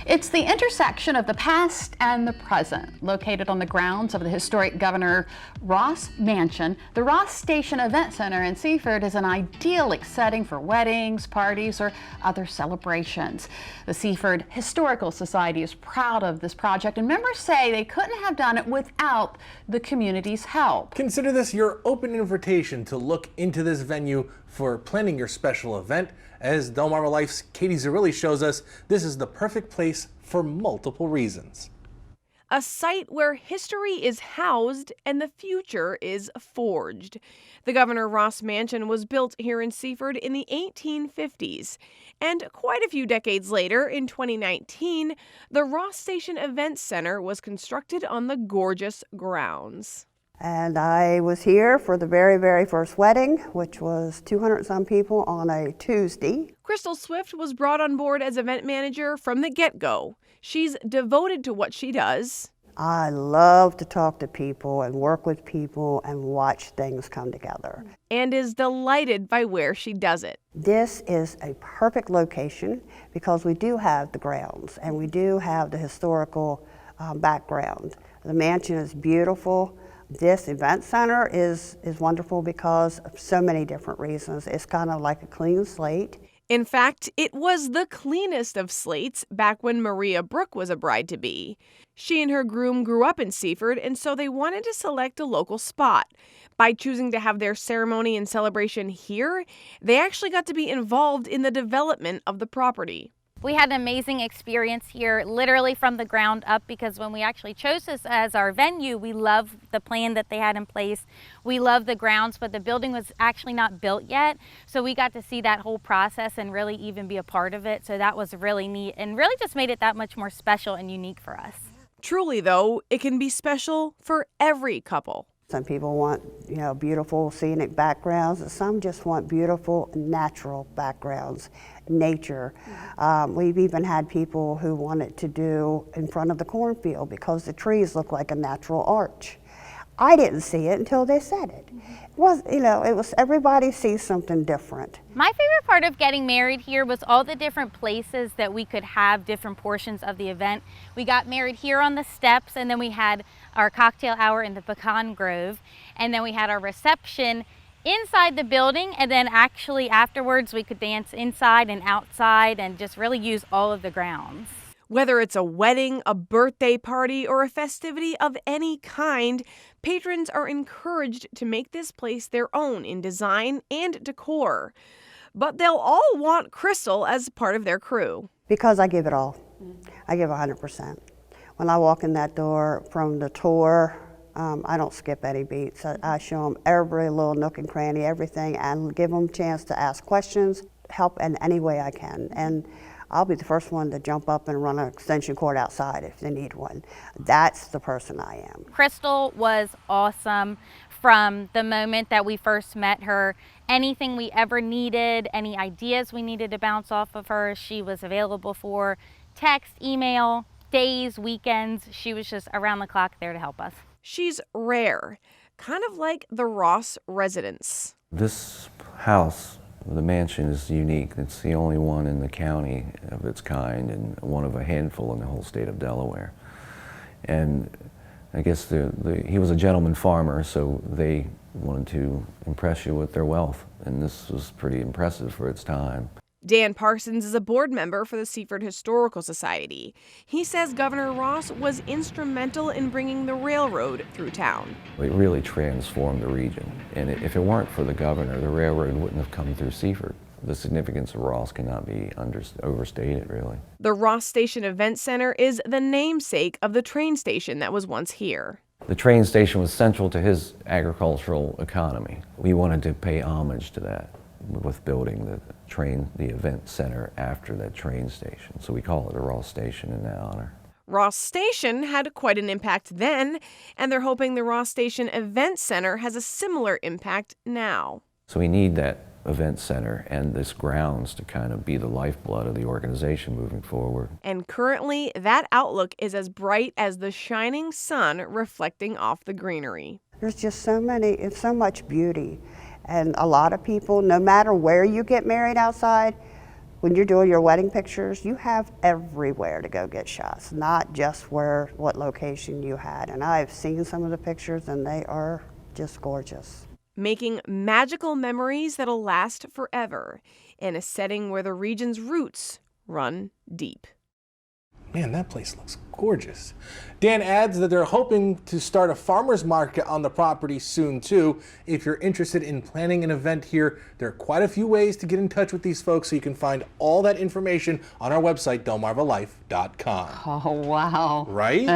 It's the intersection of the past and the present. Located on the grounds of the historic Governor Ross Mansion, the Ross Station Event Center in Seaford is an idyllic setting for weddings, parties, or other celebrations. The Seaford Historical Society is proud of this project, and members say they couldn't have done it without the community's help. Consider this your open invitation to look into this venue for planning your special event. As Delmarva Life's Katie Zerilli shows us, this is the perfect place for multiple reasons. A site where history is housed and the future is forged. The Governor Ross Mansion was built here in Seaford in the 1850s. And quite a few decades later, in 2019, the Ross Station Event Center was constructed on the gorgeous grounds. And I was here for the very, very first wedding, which was 200 some people on a Tuesday. Crystal Swift was brought on board as event manager from the get-go. She's devoted to what she does. I love to talk to people and work with people and watch things come together. And is delighted by where she does it. This is a perfect location because we do have the grounds and we do have the historical background. The mansion is beautiful. This event center is wonderful because of so many different reasons. It's kind of like a clean slate. In fact, it was the cleanest of slates back when Maria Brooke was a bride-to-be. She and her groom grew up in Seaford, and so they wanted to select a local spot. By choosing to have their ceremony and celebration here, they actually got to be involved in the development of the property. We had an amazing experience here, literally from the ground up, because when we actually chose this as our venue, we loved the plan that they had in place. We loved the grounds, but the building was actually not built yet. So we got to see that whole process and really even be a part of it. So that was really neat and really just made it that much more special and unique for us. Truly, though, it can be special for every couple. Some people want, beautiful scenic backgrounds, and some just want beautiful natural backgrounds, nature. We've even had people who wanted to do in front of the cornfield because the trees look like a natural arch. I didn't see it until they said it. It was everybody sees something different. My favorite part of getting married here was all the different places that we could have different portions of the event. We got married here on the steps, and then we had our cocktail hour in the Pecan Grove, and then we had our reception inside the building, and then actually afterwards we could dance inside and outside and just really use all of the grounds. Whether it's a wedding, a birthday party, or a festivity of any kind, patrons are encouraged to make this place their own in design and decor. But they'll all want Crystal as part of their crew. Because I give it all. I give 100%. When I walk in that door from the tour, I don't skip any beats. I show them every little nook and cranny, everything, and give them a chance to ask questions, help in any way I can. And I'll be the first one to jump up and run an extension cord outside if they need one. That's the person I am. Crystal was awesome from the moment that we first met her. Anything we ever needed, any ideas we needed to bounce off of her, she was available for. Text, email, days, weekends. She was just around the clock there to help us. She's rare, kind of like the Ross residence. This house, the mansion, is unique. It's the only one in the county of its kind and one of a handful in the whole state of Delaware. And I guess he was a gentleman farmer, so they wanted to impress you with their wealth, and this was pretty impressive for its time. Dan Parsons is a board member for the Seaford Historical Society. He says Governor Ross was instrumental in bringing the railroad through town. It really transformed the region, and if it weren't for the governor, the railroad wouldn't have come through Seaford. The significance of Ross cannot be overstated, really. The Ross Station Event Center is the namesake of the train station that was once here. The train station was central to his agricultural economy. We wanted to pay homage to that with building the event center after that train station. So we call it a Ross Station in that honor. Ross Station had quite an impact then, and they're hoping the Ross Station Event Center has a similar impact now. So we need that event center and this grounds to kind of be the lifeblood of the organization moving forward. And currently, that outlook is as bright as the shining sun reflecting off the greenery. There's just so much beauty. And a lot of people, no matter where you get married outside, when you're doing your wedding pictures, you have everywhere to go get shots, not just what location you had. And I've seen some of the pictures and they are just gorgeous. Making magical memories that'll last forever in a setting where the region's roots run deep. Man, that place looks gorgeous. Dan adds that they're hoping to start a farmer's market on the property soon too. If you're interested in planning an event here, there are quite a few ways to get in touch with these folks, so you can find all that information on our website, delmarvalife.com. Oh, wow. Right?